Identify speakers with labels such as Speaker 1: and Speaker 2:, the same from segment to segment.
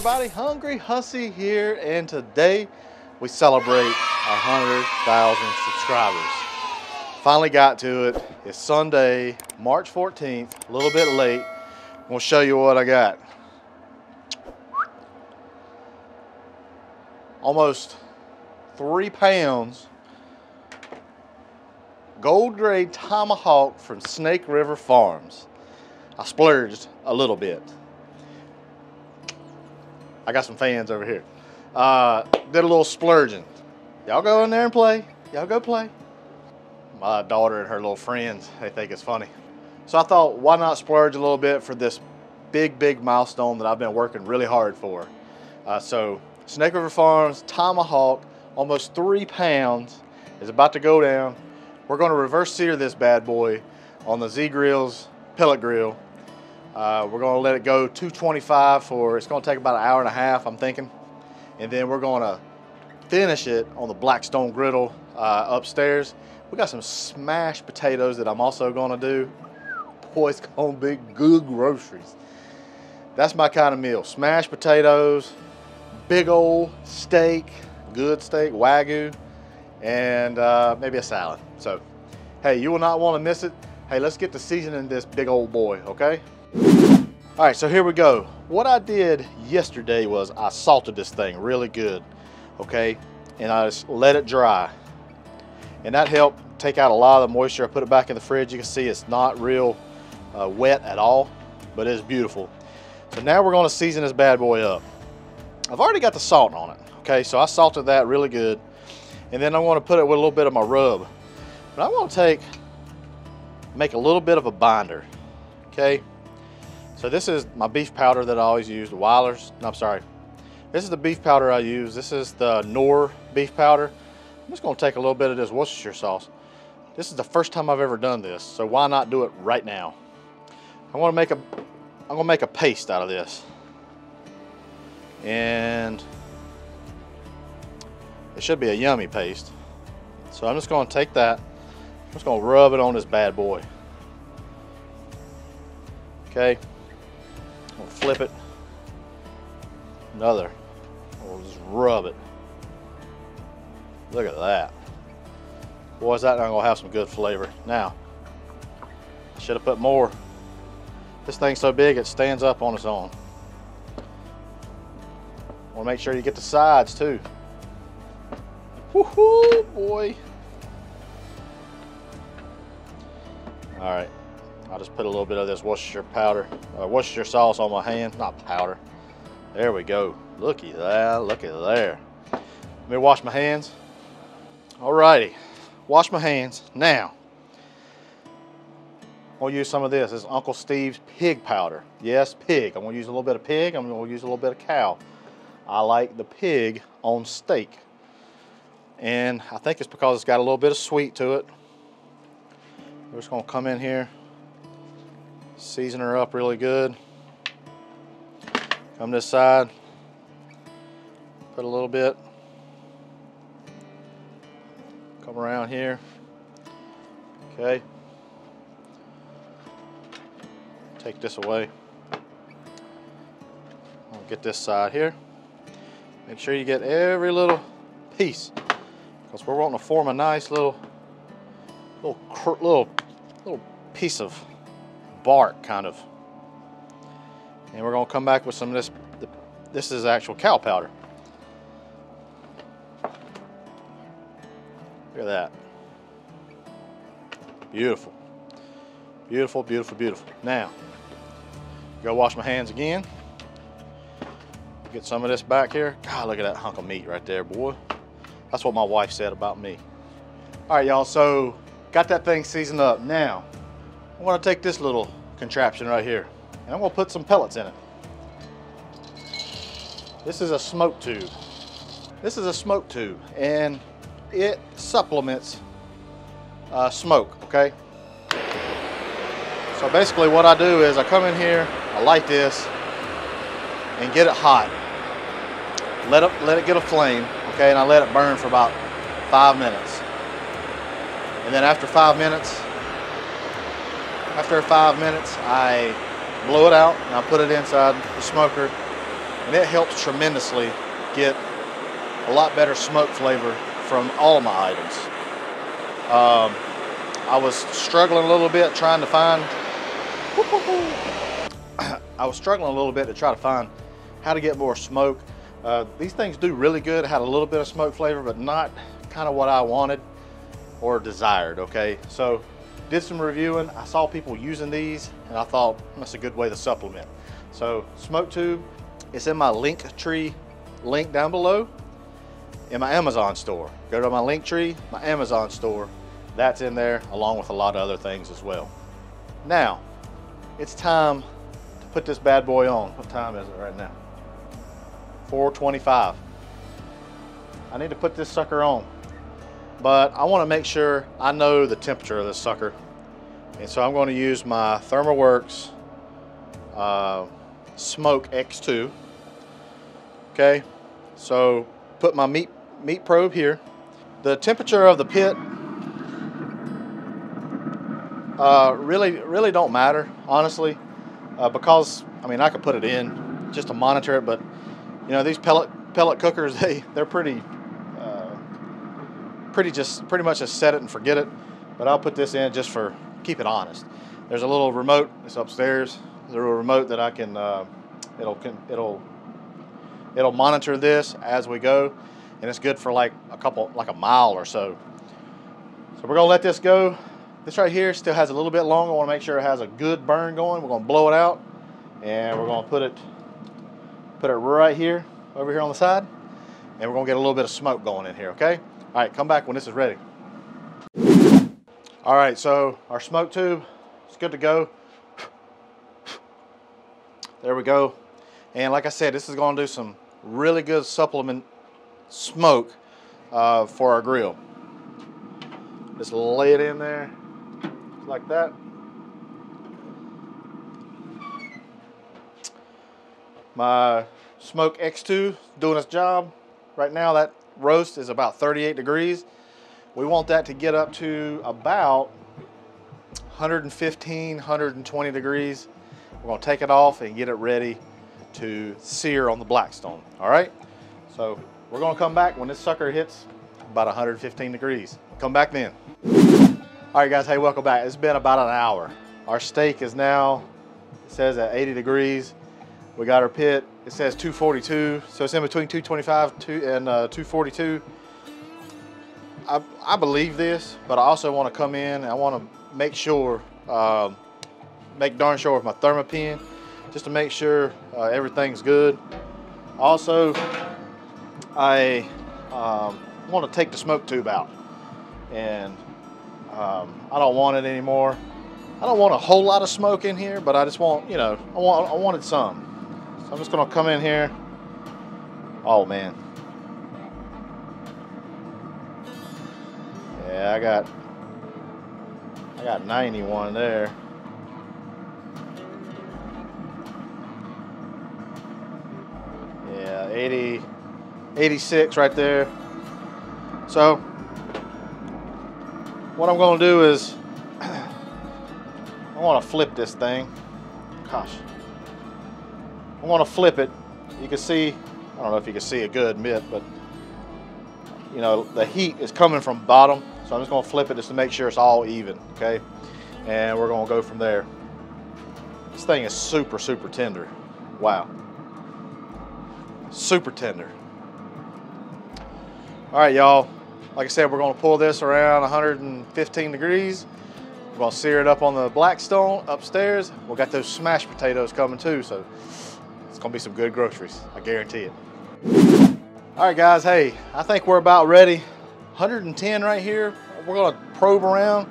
Speaker 1: everybody, Hungry Hussey here, and today we celebrate our 100,000 subscribers. Finally got to it. It's Sunday, March 14th, a little bit late. We'll show you what I got. Almost 3 pounds gold grade tomahawk from Snake River Farms. I splurged a little bit. I got some fans over here. Did a little splurging. Y'all go in there and play. Y'all go play. My daughter and her little friends, they think it's funny. So I thought, why not splurge a little bit for this big milestone that I've been working really hard for. So Snake River Farms tomahawk, almost 3 pounds, is about to go down. We're going to reverse sear this bad boy on the Z-Grill's pellet grill. We're going to let it go 225 for, it's going to take about an hour and a half, I'm thinking. And then we're going to finish it on the Blackstone griddle upstairs. We got some smashed potatoes that I'm also going to do. Boy, it's going to be good groceries. That's my kind of meal. Smashed potatoes, big old steak, good steak, Wagyu, and maybe a salad. So, hey, you will not want to miss it. Hey, let's get to seasoning this big old boy, okay? All right, so here we go. What I did yesterday was I salted this thing really good, okay? And I just let it dry. And that helped take out a lot of the moisture. I put it back in the fridge. You can see it's not real wet at all, but it's beautiful. So now we're gonna season this bad boy up. I've already got the salt on it, okay? So I salted that really good. And then I wanna put it with a little bit of my rub. But I wanna make a little bit of a binder, okay? So this is my beef powder that I always use, the Weiler's. No, I'm sorry. This is the beef powder I use. This is the Knorr beef powder. I'm just gonna take a little bit of this Worcestershire sauce. This is the first time I've ever done this, so why not do it right now? I'm gonna make a paste out of this. And it should be a yummy paste. So I'm just gonna take that, I'm just gonna rub it on this bad boy. Okay. We'll flip it. Another. We'll just rub it. Look at that. Boy, is that not gonna have some good flavor. Now, I should have put more. This thing's so big it stands up on its own. Want to make sure you get the sides too. Woohoo, boy. All right. I'll just put a little bit of this Worcestershire powder, Worcestershire sauce on my hand, not powder. There we go. Looky that, look at there. Let me wash my hands. Alrighty, wash my hands. Now, I'm gonna use some of this. This is Uncle Steve's pig powder. Yes, pig. I'm gonna use a little bit of pig. I'm gonna use a little bit of cow. I like the pig on steak. And I think it's because it's got a little bit of sweet to it. We're just gonna come in here, season her up really good. Come this side, put a little bit. Come around here, okay. Take this away. I'll get this side here. Make sure you get every little piece, because we're wanting to form a nice little piece of bark, kind of. And we're gonna come back with some of this. This is actual cow powder. Look at that. Beautiful. Beautiful, beautiful, beautiful. Now, go wash my hands again. Get some of this back here. God, look at that hunk of meat right there, boy. That's what my wife said about me. All right, y'all, so got that thing seasoned up. Now, I'm gonna take this little contraption right here, and I'm gonna put some pellets in it. This is a smoke tube. This is a smoke tube, and it supplements smoke, okay? So basically what I do is I come in here, I light this, and get it hot. Let it get a flame, okay, and I let it burn for about 5 minutes. And then after 5 minutes, I blow it out and I put it inside the smoker and it helps tremendously get a lot better smoke flavor from all of my items. I was struggling a little bit trying to find I was struggling a little bit to try to find how to get more smoke. These things do really good, had a little bit of smoke flavor, but not kind of what I wanted or desired, okay? So did some reviewing, I saw people using these, and I thought that's a good way to supplement. So smoke tube, it's in my link tree link down below in my Amazon store. Go to my link tree, my Amazon store, that's in there along with a lot of other things as well. Now, it's time to put this bad boy on. What time is it right now? 4:25. I need to put this sucker on, but I want to make sure I know the temperature of this sucker. And so I'm going to use my ThermoWorks Smoke X2. Okay, so put my meat probe here. The temperature of the pit really don't matter, honestly, because I mean I could put it in just to monitor it, but you know these pellet cookers, they're pretty much just set it and forget it. But I'll put this in just for keep it honest. There's a little remote. It's upstairs. There's a little remote that I can it'll monitor this as we go, and it's good for like a mile or so. So we're gonna let this go. This right here still has a little bit long. I want to make sure it has a good burn going. We're gonna blow it out, and we're gonna put it right here, over here on the side, and we're gonna get a little bit of smoke going in here. Okay. All right, come back when this is ready. All right, so our smoke tube is good to go. There we go. And like I said, this is going to do some really good supplement smoke for our grill. Just lay it in there like that. My Smoke X2 is doing its job. Right now that roast is about 38 degrees. We want that to get up to about 115, 120 degrees. We're going to take it off and get it ready to sear on the Blackstone. All right, so we're going to come back when this sucker hits about 115 degrees. Come back then. All right guys, hey, welcome back. It's been about an hour. Our steak is now, it says at 80 degrees. We got our pit, it says 242, so it's in between 225 and 242. I believe this, but I also want to come in and I want to make sure, make darn sure with my thermopin, just to make sure everything's good. Also, I want to take the smoke tube out, and I don't want it anymore. I don't want a whole lot of smoke in here, but I just want, you know, I wanted some. So I'm just gonna come in here. Oh man. Yeah, I got 91 there. Yeah, 86 right there. So what I'm going to do is I want to flip this thing. Gosh, I want to flip it. You can see, I don't know if you can see a good bit, but you know the heat is coming from bottom. So I'm just going to flip it just to make sure it's all even, okay? And we're going to go from there. This thing is super, super tender. Wow. Super tender. All right, y'all. Like I said, we're going to pull this around 115 degrees. We're going to sear it up on the Blackstone upstairs. We got those smashed potatoes coming too, so it's going to be some good groceries. I guarantee it. All right, guys. Hey, I think we're about ready. 110 right here. We're going to probe around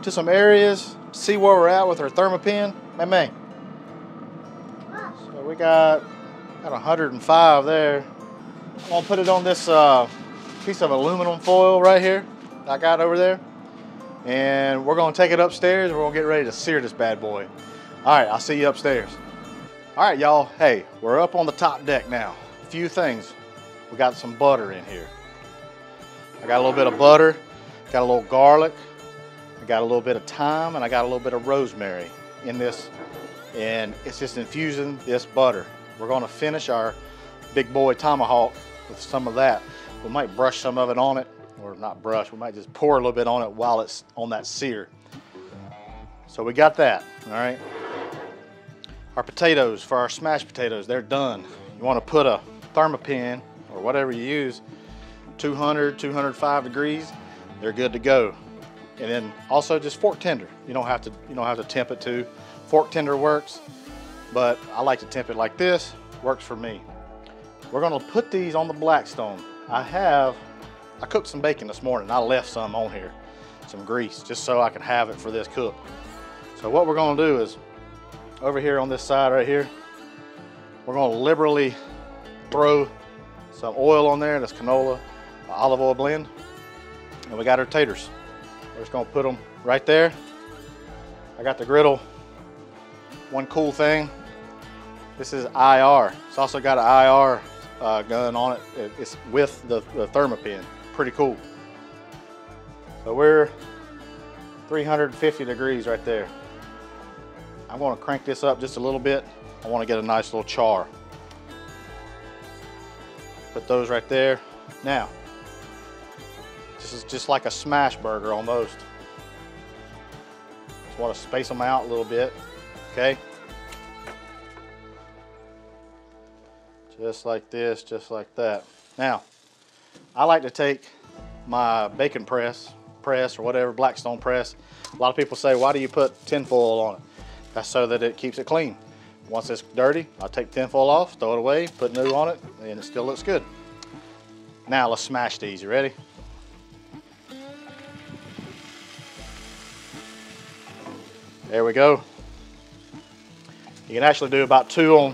Speaker 1: to some areas, see where we're at with our thermopin. Man. So we got 105 there. I'm going to put it on this piece of aluminum foil right here I got over there. And we're going to take it upstairs and we're going to get ready to sear this bad boy. All right, I'll see you upstairs. All right, y'all. Hey, we're up on the top deck now. A few things. We got some butter in here. I got a little bit of butter, got a little garlic, I got a little bit of thyme, and I got a little bit of rosemary in this, and it's just infusing this butter. We're going to finish our big boy tomahawk with some of that. We might brush some of it on it, or not brush, we might just pour a little bit on it while it's on that sear. So we got that, all right? Our potatoes, for our smashed potatoes, they're done. You wanna put a thermopin, or whatever you use, 200, 205 degrees, they're good to go. And then also just fork tender. You don't have to temp it too. Fork tender works, but I like to temp it like this, works for me. We're gonna put these on the Blackstone. I cooked some bacon this morning. I left some on here, some grease, just so I can have it for this cook. So what we're gonna do is, over here on this side right here, we're gonna liberally throw some oil on there. That's canola, olive oil blend. And we got our taters. We're just gonna put them right there. I got the griddle. One cool thing, this is IR. It's also got an IR gun on it. It's with the thermopin. Pretty cool. So we're 350 degrees right there. I'm gonna crank this up just a little bit. I wanna get a nice little char. Put those right there. Now, this is just like a smash burger almost. Just wanna space them out a little bit, okay? Just like this, just like that. Now, I like to take my bacon press or whatever, Blackstone press. A lot of people say, why do you put tinfoil on it? That's so that it keeps it clean. Once it's dirty, I'll take tinfoil off, throw it away, put new on it, and it still looks good. Now let's smash these, you ready? There we go. You can actually do about two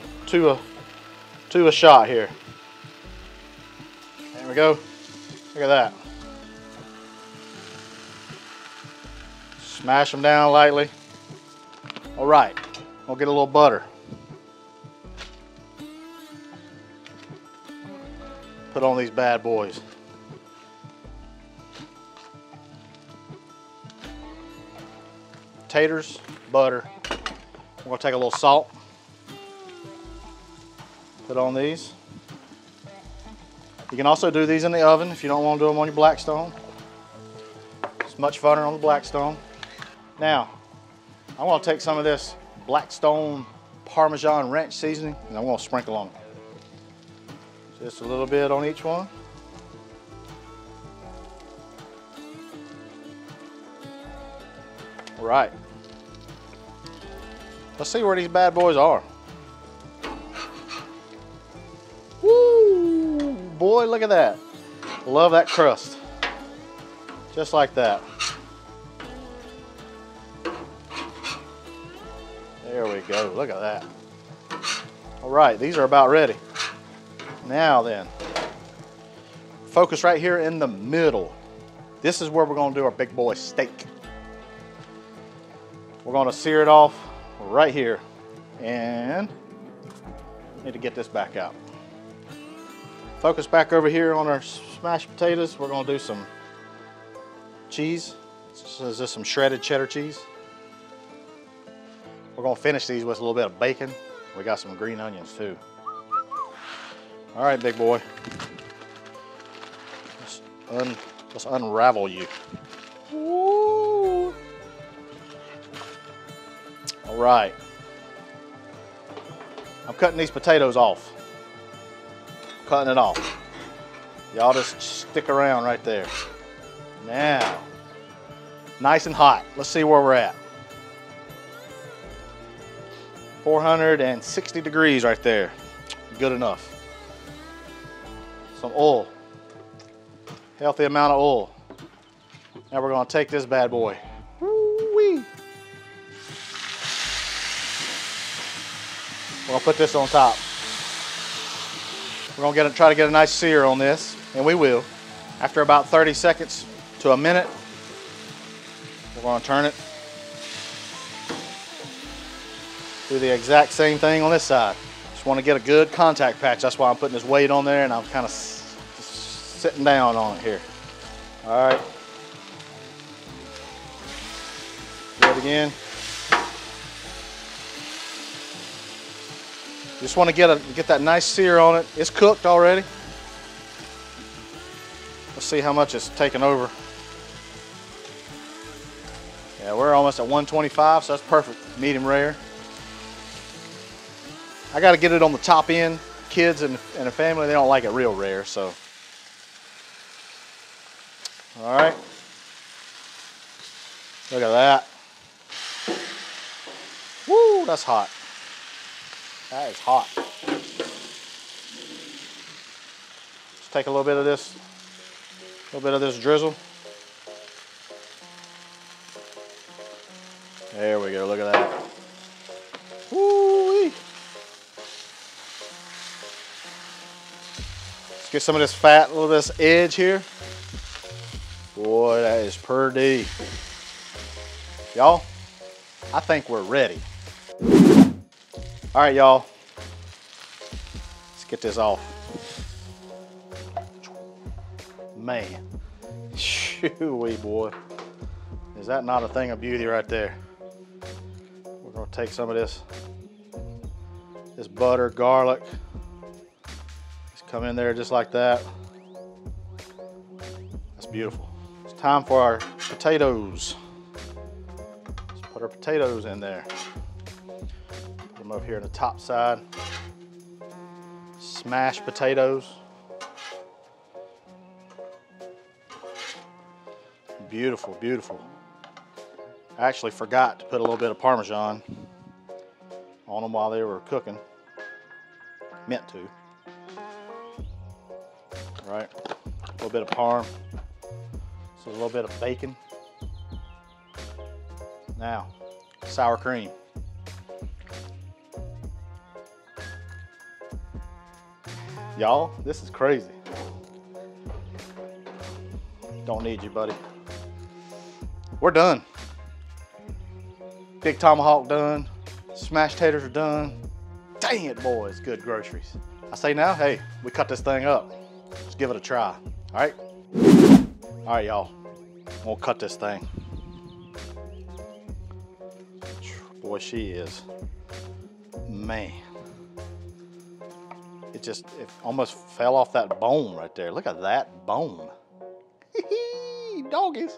Speaker 1: a shot here. There we go. Look at that. Smash them down lightly. All right, we'll get a little butter. Put on these bad boys. Taters, butter. We're gonna take a little salt. Put on these. You can also do these in the oven if you don't want to do them on your Blackstone. It's much funner on the Blackstone. Now, I want to take some of this Blackstone Parmesan ranch seasoning and I'm going to sprinkle on it. Just a little bit on each one. All right. Let's see where these bad boys are. Woo! Boy, look at that. Love that crust. Just like that. There we go. Look at that. All right, these are about ready. Now then, focus right here in the middle. This is where we're going to do our big boy steak. We're going to sear it off right here. And need to get this back out. Focus back over here on our smashed potatoes. We're going to do some cheese. This is just some shredded cheddar cheese. We're going to finish these with a little bit of bacon. We got some green onions too. All right, big boy. Let's unravel you. Woo. All right. I'm cutting these potatoes off. Cutting it off. Y'all just stick around right there. Now, nice and hot. Let's see where we're at. 460 degrees right there. Good enough. Some oil. Healthy amount of oil. Now we're going to take this bad boy. Woo-wee. We're going to put this on top. We're going to try to get a nice sear on this, and we will. After about 30 seconds to a minute, we're going to turn it. Do the exact same thing on this side. Just want to get a good contact patch. That's why I'm putting this weight on there and I'm kind of sitting down on it here. All right. Do it again. Just want to get that nice sear on it. It's cooked already. Let's see how much it's taken over. Yeah, we're almost at 125, so that's perfect. Medium rare. I got to get it on the top end. Kids and a family, they don't like it real rare, so. All right. Look at that. Woo, that's hot. That is hot. Let's take a little bit of this drizzle. There we go, look at that. Woo-wee. Let's get some of this fat, a little bit of this edge here. Boy, that is pretty. Y'all, I think we're ready. All right, y'all. Let's get this off. Man, shoo-wee, boy. Is that not a thing of beauty right there? We're gonna take some of this butter, garlic. Just come in there just like that. That's beautiful. It's time for our potatoes. Let's put our potatoes in there. Put them over here on the top side. Smashed potatoes. Beautiful, beautiful. I actually forgot to put a little bit of Parmesan on them while they were cooking. Meant to. All right, a little bit of parm. So a little bit of bacon. Now, sour cream. Y'all, this is crazy. Don't need you, buddy. We're done. Big tomahawk done. Smashed taters are done. Dang it, boys, good groceries. I say now, hey, we cut this thing up. Let's give it a try, all right? All right, y'all, we'll cut this thing. Boy, she is, man. It almost fell off that bone right there. Look at that bone. Doggies.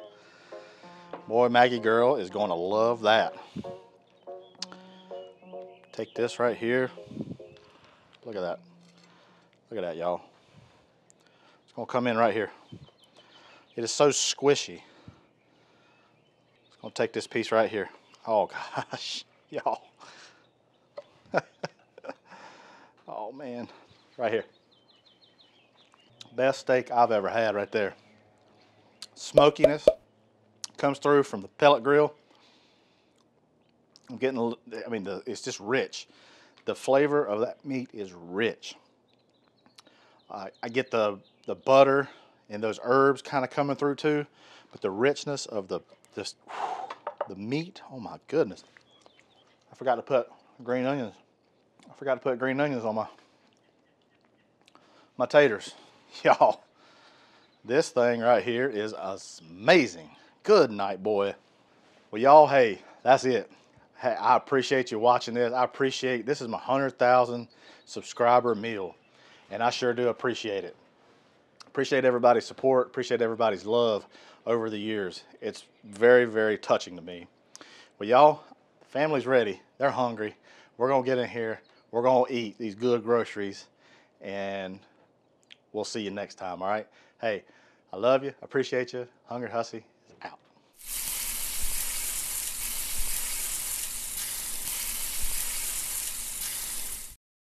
Speaker 1: Boy, Maggie girl is going to love that. Take this right here. Look at that. Look at that, y'all. It's going to come in right here. It is so squishy. It's going to take this piece right here. Oh, gosh, y'all. Oh, man. Right here. Best steak I've ever had right there. Smokiness comes through from the pellet grill. I'm getting, I mean, it's just rich. The flavor of that meat is rich. I get the butter and those herbs kind of coming through too, but the richness of the meat, oh my goodness. I forgot to put green onions. I forgot to put green onions on my taters. Y'all, this thing right here is amazing. Good night, boy. Well, y'all, hey, that's it. Hey, I appreciate you watching this. This is my 100,000 subscriber meal, and I sure do appreciate it. Appreciate everybody's support. Appreciate everybody's love over the years. It's very, very touching to me. Well, y'all, the family's ready. They're hungry. We're going to get in here. We're going to eat these good groceries, and we'll see you next time, all right? Hey, I love you. Appreciate you. Hungry Hussey.